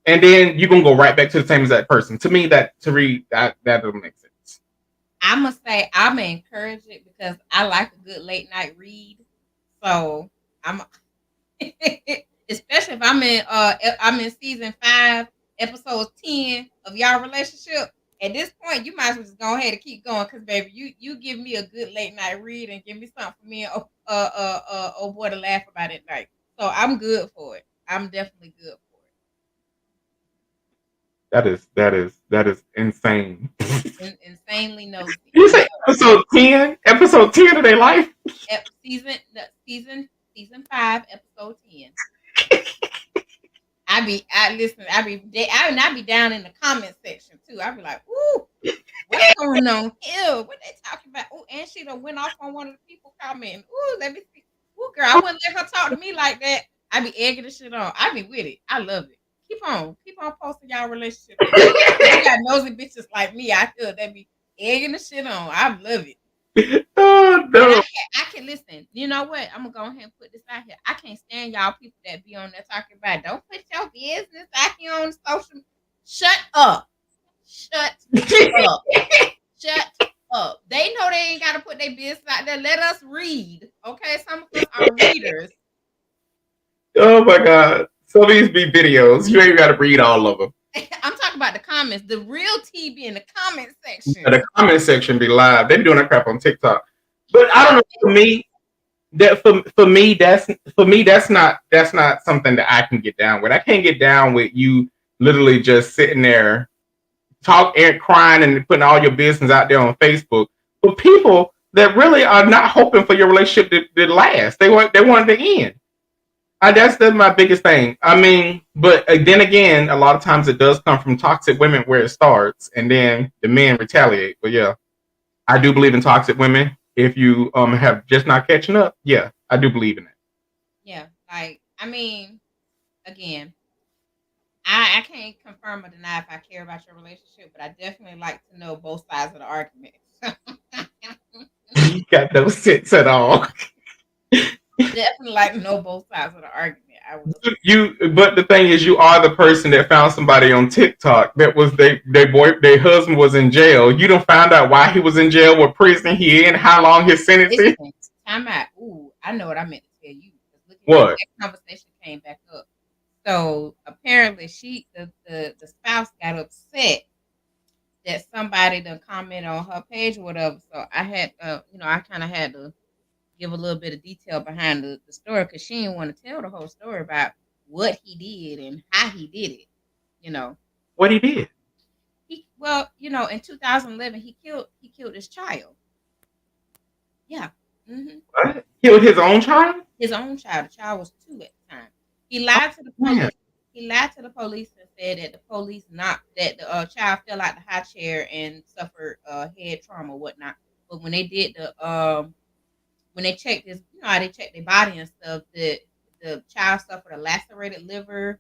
[SPEAKER 2] and then you're gonna go right back to the same as that person. To me, that doesn't make sense.
[SPEAKER 1] I must say I'm gonna encourage it because I like a good late night read. So I'm especially if I'm in season 5, episode 10 of y'all relationship. At this point, you might as well just go ahead and keep going because baby, you give me a good late night read and give me something for me and oh boy to laugh about at night. So I'm good for it. I'm definitely good for
[SPEAKER 2] That is insane.
[SPEAKER 1] it. Insanely nosy.
[SPEAKER 2] You
[SPEAKER 1] Yeah.
[SPEAKER 2] say episode 10? Episode 10 of their life?
[SPEAKER 1] Season season 5, episode 10. I be down in the comment section too. I be like, ooh, what's going on here? What they talking about? Ooh, and she done went off on one of the people commenting. Ooh, let me see. Ooh, girl, I wouldn't let her talk to me like that. I be egging the shit on. I be with it. I love it. Keep on posting y'all relationship. You got nosy bitches like me out there that be egging the shit on. I love it.
[SPEAKER 2] Oh
[SPEAKER 1] And
[SPEAKER 2] no.
[SPEAKER 1] I can listen. You know what? I'm gonna go ahead and put this out here. I can't stand y'all people that be on there talking about don't put your business out here on social. Shut up. Shut up. Shut up. They know they ain't gotta put their business out there. Let us read. Okay. Some of us are readers.
[SPEAKER 2] Oh my god. Some of these be videos. You ain't gotta read all of them.
[SPEAKER 1] I'm talking about the comments. The real tea be in the comment section.
[SPEAKER 2] The comment section be live. They be doing that crap on TikTok. But I don't know, for me that's not something that I can get down with. I can't get down with you literally just sitting there talk and crying and putting all your business out there on Facebook. But people that really are not hoping for your relationship to last. They want it to end. That's my biggest thing. I mean, but then again, a lot of times it does come from toxic women where it starts, and then the men retaliate. But yeah, I do believe in toxic women. If you have just not catching up, yeah, I do believe in it.
[SPEAKER 1] Yeah. Like, I mean, again, I can't confirm or deny if I care about your relationship, but I definitely like to know both sides of the argument.
[SPEAKER 2] You got no sense at all.
[SPEAKER 1] Definitely like to know both sides of the argument. I will.
[SPEAKER 2] But the thing is, you are the person that found somebody on TikTok that was their husband was in jail. You don't find out why he was in jail, what prison he in, how long his sentence is.
[SPEAKER 1] Listen, time out. Ooh, I know what I meant to tell you. Look at
[SPEAKER 2] What?
[SPEAKER 1] that conversation came back up. So apparently, the spouse got upset that somebody done comment on her page or whatever. So I had, I kind of had to give a little bit of detail behind the story because she didn't want to tell the whole story about what he did and how he did it. You know,
[SPEAKER 2] What he did?
[SPEAKER 1] in 2011 he killed his child. Yeah. Hmm.
[SPEAKER 2] What? Killed his own child?
[SPEAKER 1] His own child. The child was 2 at the time. He lied to the
[SPEAKER 2] Man.
[SPEAKER 1] police. He lied to the police and said that the police knocked that the child fell out the high chair and suffered head trauma or whatnot. But when they checked his, how they checked their body and stuff, the child suffered a lacerated liver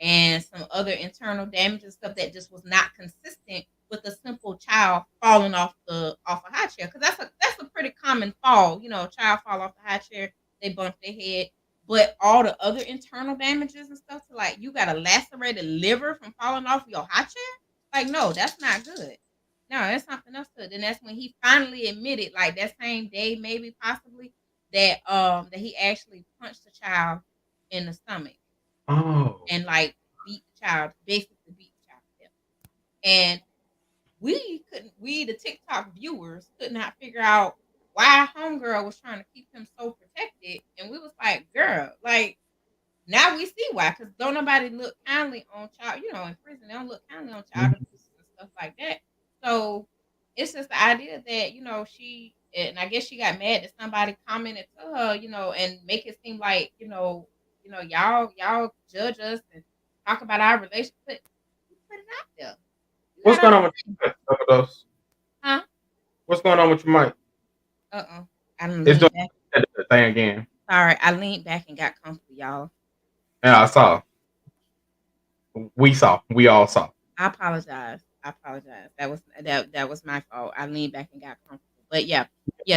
[SPEAKER 1] and some other internal damage and stuff that just was not consistent with a simple child falling off a high chair. Because that's a pretty common fall. A child fall off the high chair, they bump their head. But all the other internal damages and stuff, to like you got a lacerated liver from falling off your high chair, like no, that's not good. No, that's something else to it. Then that's when he finally admitted, like that same day, maybe possibly, that he actually punched the child in the stomach
[SPEAKER 2] Oh.
[SPEAKER 1] and like beat the child, basically beat the child to death. And the TikTok viewers could not figure out why homegirl was trying to keep him so protected. And we was like, girl, like now we see why, because don't nobody look kindly on child, in prison, they don't look kindly on child
[SPEAKER 2] Mhm.
[SPEAKER 1] abuse and stuff like that. So it's just the idea that, she, and I guess she got mad that somebody commented to her, and make it seem like, y'all judge us and talk about our relationship. But you put it out there. You
[SPEAKER 2] What's
[SPEAKER 1] gotta
[SPEAKER 2] going on with
[SPEAKER 1] understand.
[SPEAKER 2] your mic, Overdose?
[SPEAKER 1] Huh?
[SPEAKER 2] What's going on with your mic?
[SPEAKER 1] I done
[SPEAKER 2] It's
[SPEAKER 1] leaned
[SPEAKER 2] doing
[SPEAKER 1] back.
[SPEAKER 2] the thing again.
[SPEAKER 1] Sorry, I leaned back and got comfortable, y'all.
[SPEAKER 2] Yeah, I saw. We saw. We all saw.
[SPEAKER 1] I apologize. I apologize. That was my fault. I leaned back and got comfortable. But yeah,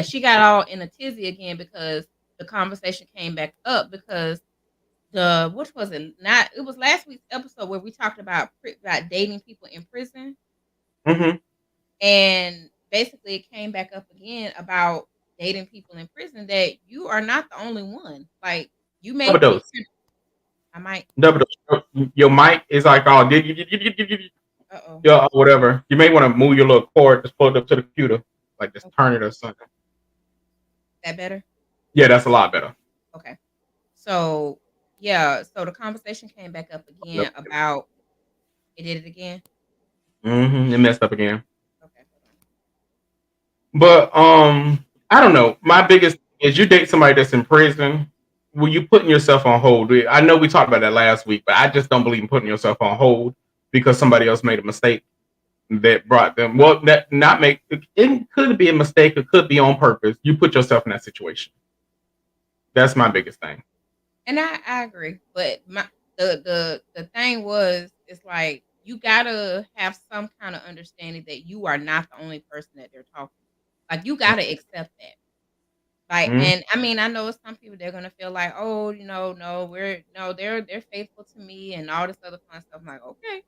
[SPEAKER 1] she got all in a tizzy again because the conversation came back up because what was it? Not it was last week's episode where we talked about dating people in prison,
[SPEAKER 2] Mm-hmm.
[SPEAKER 1] and basically it came back up again about dating people in prison that you are not the only one. Like you may
[SPEAKER 2] Double
[SPEAKER 1] think
[SPEAKER 2] dose.
[SPEAKER 1] I might.
[SPEAKER 2] Double dose. Your mic is like, oh,
[SPEAKER 1] Uh oh.
[SPEAKER 2] yeah, whatever. You may want to move your little cord, just plug it up to the computer, like just turn
[SPEAKER 1] Okay.
[SPEAKER 2] it or something.
[SPEAKER 1] That better.
[SPEAKER 2] Yeah, that's a lot better.
[SPEAKER 1] Okay. So yeah. So the conversation came back up again about it. Did it again?
[SPEAKER 2] It messed up again.
[SPEAKER 1] Okay. Hold on.
[SPEAKER 2] But I don't know. My biggest thing is you date somebody that's in prison. Well, you putting yourself on hold. I know we talked about that last week, but I just don't believe in putting yourself on hold because somebody else made a mistake that brought them. Well, that not make it could be a mistake. It could be on purpose. You put yourself in that situation. That's my biggest thing.
[SPEAKER 1] And I agree, but the thing was, it's like you gotta have some kind of understanding that you are not the only person that they're talking. Like you gotta accept that. Like,
[SPEAKER 2] Mm-hmm.
[SPEAKER 1] and I mean, I know some people they're gonna feel like, oh, no, they're faithful to me and all this other fun stuff. I'm like, okay,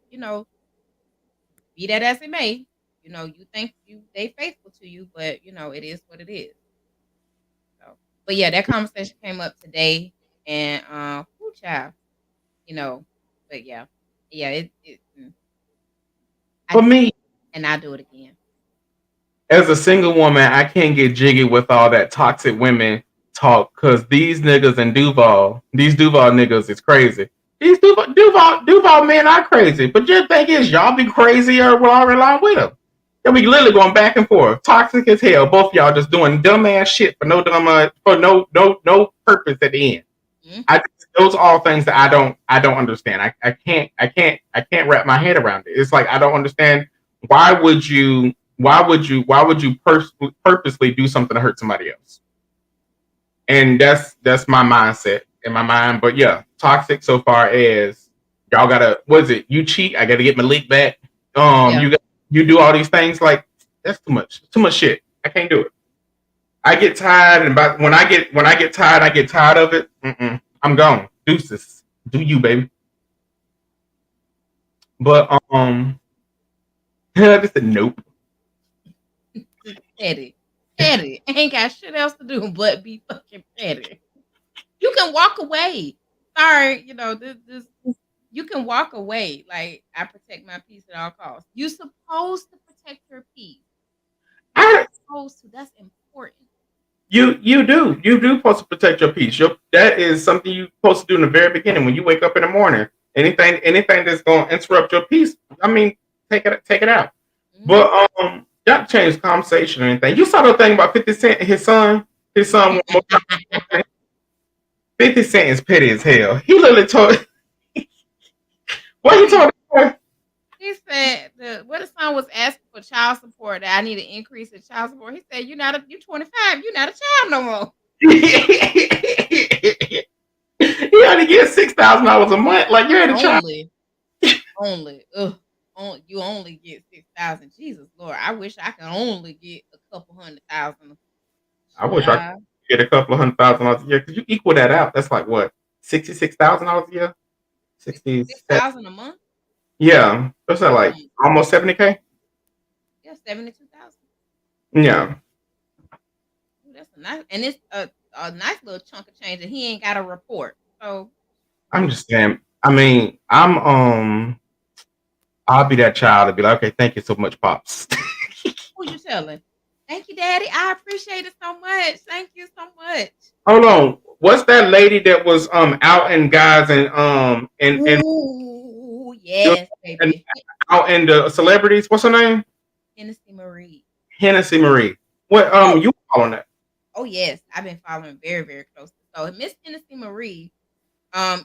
[SPEAKER 1] be that as it may, you think they faithful to you, but it is what it is. So, but yeah, that conversation came up today, and whoo, child, you know, but yeah, yeah, I
[SPEAKER 2] For
[SPEAKER 1] did,
[SPEAKER 2] me,
[SPEAKER 1] and I do it again.
[SPEAKER 2] as a single woman, I can't get jiggy with all that toxic women talk because these Duval niggas is crazy. These Duval men are crazy. But just thing is, y'all be crazy or we're all along with them. They'll be literally going back and forth, toxic as hell. Both y'all just doing dumbass shit for no purpose at the end.
[SPEAKER 1] Mhm.
[SPEAKER 2] Those are all things that I don't understand. I can't wrap my head around it. It's like I don't understand why would you purposely do something to hurt somebody else? And that's my mindset in my mind. But yeah, toxic so far as y'all gotta what is it? You cheat, I gotta get my leak back.
[SPEAKER 1] Yeah.
[SPEAKER 2] You do all these things like that's too much. Too much shit. I can't do it. I get tired, and when I get tired, I get tired of it. I'm gone. Deuces. Do you, baby? But I just said nope.
[SPEAKER 1] Just petty, petty. Ain't got shit else to do but be fucking petty. You can walk away. Sorry, this you can walk away. Like I protect my peace at all costs. You supposed to protect your peace. You
[SPEAKER 2] I
[SPEAKER 1] supposed to. That's important.
[SPEAKER 2] you do supposed to protect your peace. That is something you supposed to do in the very beginning when you wake up in the morning. Anything that's gonna interrupt your peace. I mean, take it out.
[SPEAKER 1] Mhm.
[SPEAKER 2] But not to change the conversation or anything. You saw the thing about 50 Cent and his son. His son 50 Cent is petty as hell. He literally told what he told her.
[SPEAKER 1] He said what the son was asking for child support that I need an increase in child support. He said, you 25, you're not a child no more.
[SPEAKER 2] He only gets $6,000 a month. Like you're at a child.
[SPEAKER 1] Only, ugh, you only get 6,000. Jesus Lord, I wish I could only get a couple 100,000.
[SPEAKER 2] I wish I could
[SPEAKER 1] Child,
[SPEAKER 2] get a couple of $100,000 a year. Could you equal that out? That's like what, $66,000 a year? 67.
[SPEAKER 1] 6,000 a month.
[SPEAKER 2] Yeah, that's not like
[SPEAKER 1] Mm,
[SPEAKER 2] almost 70K.
[SPEAKER 1] yeah, 72,000.
[SPEAKER 2] Yeah,
[SPEAKER 1] That's a nice, and it's a nice little chunk of change, and he ain't got a report. So
[SPEAKER 2] I'm just saying. I mean, I'll be that child and be like, okay, thank you so much, pops.
[SPEAKER 1] who you telling? Thank you, Daddy. I appreciate it so much. Thank you so much.
[SPEAKER 2] Hold on, what's that lady that was out in guys
[SPEAKER 1] Ooh, yes,
[SPEAKER 2] and
[SPEAKER 1] baby.
[SPEAKER 2] out in the celebrities? What's her name?
[SPEAKER 1] Hennessy Marie.
[SPEAKER 2] Hennessy Marie. What
[SPEAKER 1] Oh,
[SPEAKER 2] you following that?
[SPEAKER 1] oh yes, I've been following very, very closely. So Miss Hennessy Marie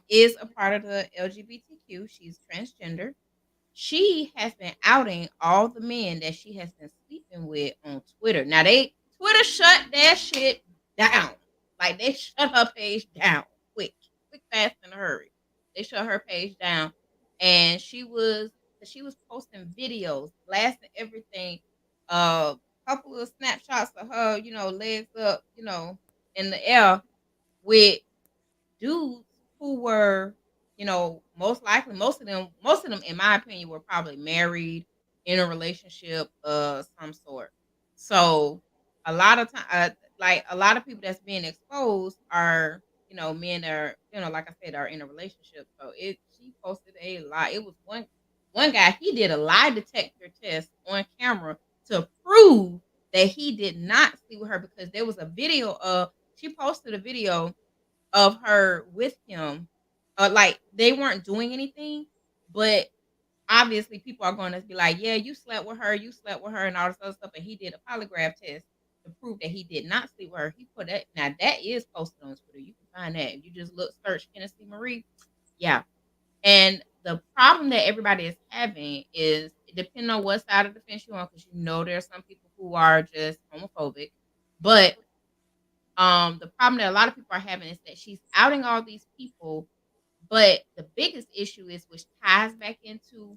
[SPEAKER 1] is a part of the LGBTQ. She's transgender. She has been outing all the men that she has been sleeping with on Twitter. Now Twitter shut that shit down. Like they shut her page down quick, fast, in a hurry. They shut her page down, and she was posting videos, blasting everything. Couple of snapshots of her, legs up, in the air with dudes who were, most likely most of them in my opinion were probably married in a relationship of some sort. So a lot of time, like a lot of people that's being exposed are, men that are, like I said, are in a relationship. So she posted a lie. It was one guy. He did a lie detector test on camera to prove that he did not sleep with her because there was a video of she posted a video of her with him. Like they weren't doing anything, but obviously people are going to be like, yeah, you slept with her, and all this other stuff. And he did a polygraph test to prove that he did not sleep with her. He put that now that is posted on Twitter. You can find that if you just search Hennessy Marie. Yeah. And the problem that everybody is having is depending on what side of the fence you're on, because there's some people who are just homophobic. But the problem that a lot of people are having is that she's outing all these people, but the biggest issue is, which ties back into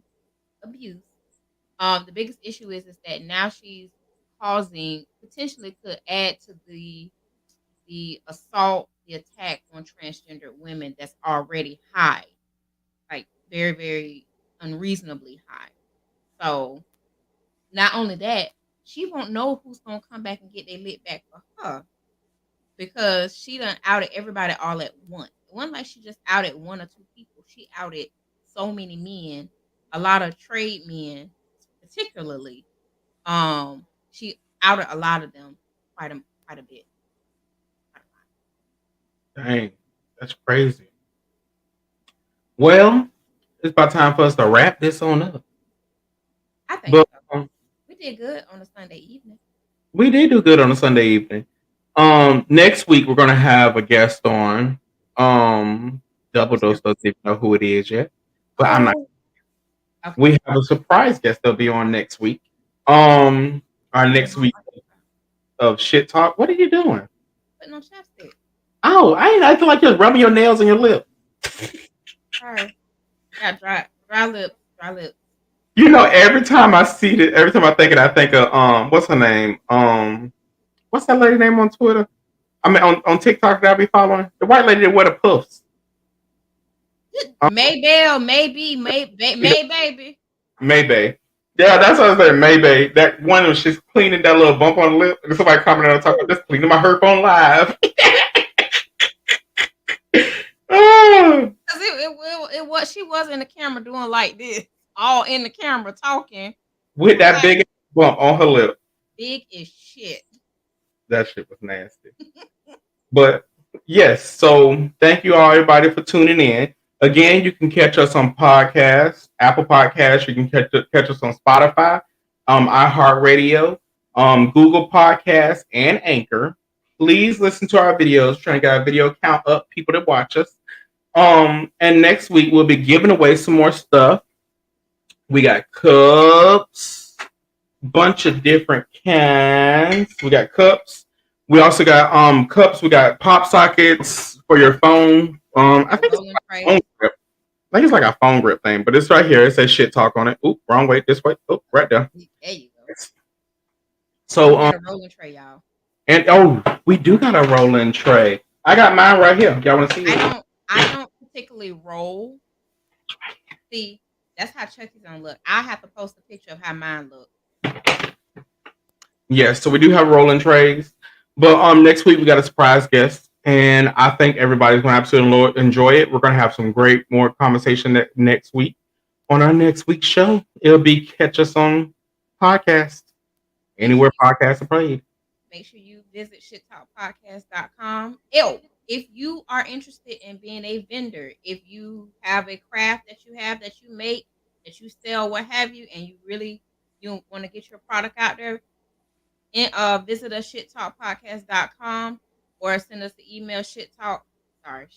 [SPEAKER 1] abuse. The biggest issue is that now she's causing, potentially could add to the assault, the attack on transgender women that's already high, like very, very unreasonably high. So not only that, she won't know who's gonna come back and get their lit back for her because she done outed everybody all at once. It wasn't like she just outed one or two people. She outed so many men, a lot of trade men, particularly. She outed a lot of them quite a bit. Quite
[SPEAKER 2] Dang, that's crazy. Well, it's about time for us to wrap this on up.
[SPEAKER 1] I think
[SPEAKER 2] But
[SPEAKER 1] so. We did good on a Sunday evening.
[SPEAKER 2] we did do good on a Sunday evening. Next week we're gonna have a guest on. Double Dose doesn't even know who it is yet, but I'm not.
[SPEAKER 1] Oh, okay.
[SPEAKER 2] We have a surprise guest that'll be on next week. Our next week of shit talk. What are you doing?
[SPEAKER 1] Putting on chapstick.
[SPEAKER 2] Oh, I ain't acting like you're rubbing your nails on your lip.
[SPEAKER 1] Sorry. Got dry lips. Dry lips.
[SPEAKER 2] You know, every time I see it, every time I think it, I think of what's her name? What's that lady name on Twitter? I mean, on TikTok that I be following, the white lady that wear the puffs.
[SPEAKER 1] Maybell, May baby.
[SPEAKER 2] Maybay. Yeah, that's what I said. Maybay. That one was she's cleaning that little bump on the lip, and somebody commented on top of this cleaning my herp on live. Oh,
[SPEAKER 1] Cause it was she was in the camera doing like this, all in the camera talking,
[SPEAKER 2] with that
[SPEAKER 1] like
[SPEAKER 2] big bump on her lip.
[SPEAKER 1] big as shit.
[SPEAKER 2] That shit was nasty. But yes, so thank you all everybody for tuning in. Again, you can catch us on podcasts, Apple Podcasts. You can catch us on Spotify, iHeartRadio, Google Podcasts, and Anchor. Please listen to our videos. Trying to get our video count up, people that watch us. And next week we'll be giving away some more stuff. We got cups, bunch of different cans. We got cups. We also got cups. We got pop sockets for your phone. I think it's like a phone grip. I think it's like a phone grip thing, but it's right here. It says shit talk on it. Oop, wrong way. This way. Oh, right there.
[SPEAKER 1] There you go.
[SPEAKER 2] So
[SPEAKER 1] We got a rolling tray, y'all.
[SPEAKER 2] and we do got a rolling tray. I got mine right here. Y'all want to see it?
[SPEAKER 1] I don't particularly roll. See, that's how Chucky's gonna look. I have to post a picture of how mine look.
[SPEAKER 2] Yes, so we do have rolling trays. But next week we got a surprise guest, and I think everybody's gonna absolutely enjoy it. We're gonna have some great more conversation next week on our next week's show. It'll be Catch Us on Podcast, anywhere podcasts are played.
[SPEAKER 1] Make sure you visit shittalkpodcast.com. If you are interested in being a vendor, if you have a craft that you make, that you sell, what have you, and you want to get your product out there, visit us shittalkpodcast.com or send us the email shittalkpod at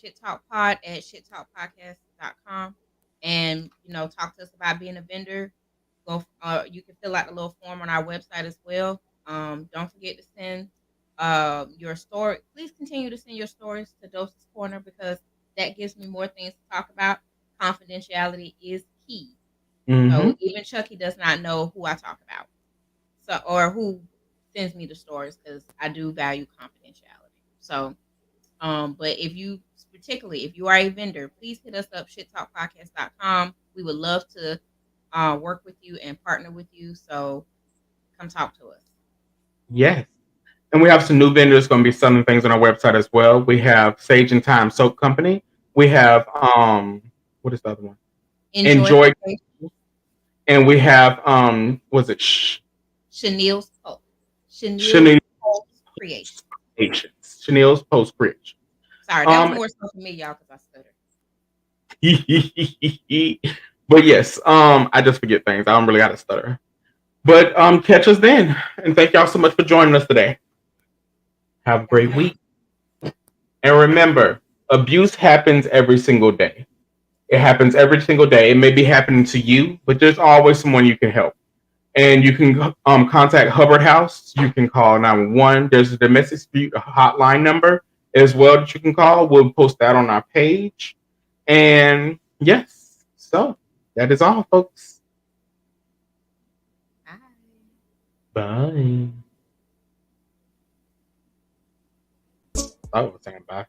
[SPEAKER 1] shittalkpodcast.com, and talk to us about being a vendor. You can fill out the little form on our website as well. Don't forget to send your story. Please continue to send your stories to Doses Corner because that gives me more things to talk about. Confidentiality is key. So even Chucky does not know who I talk about, or who sends me the stories, because I do value confidentiality. So, but if you are a vendor, please hit us up shittalkpodcast.com. We would love to work with you and partner with you. So come talk to us.
[SPEAKER 2] Yes. And we have some new vendors going to be selling things on our website as well. We have Sage and Time Soap Company. We have what is the other one?
[SPEAKER 1] Enjoy
[SPEAKER 2] Enjoy,
[SPEAKER 1] Creation.
[SPEAKER 2] and we have was it
[SPEAKER 1] Chenille's Post. Chenille's
[SPEAKER 2] Chanel
[SPEAKER 1] Post Creation.
[SPEAKER 2] Creations? Chanel's Post Creation.
[SPEAKER 1] Sorry, that was
[SPEAKER 2] Um,
[SPEAKER 1] more so for me, y'all, because I stuttered.
[SPEAKER 2] but yes, I just forget things. I don't really got to stutter. But catch us then, and thank y'all so much for joining us today. Have a great week, and remember, abuse happens every single day. It happens every single day. It may be happening to you, but there's always someone you can help. And you can contact Hubbard House. You can call 911. There's a domestic dispute hotline number as well that you can call. We'll post that on our page. And yes, so that is all, folks.
[SPEAKER 1] Bye.
[SPEAKER 2] Bye. I was saying bye.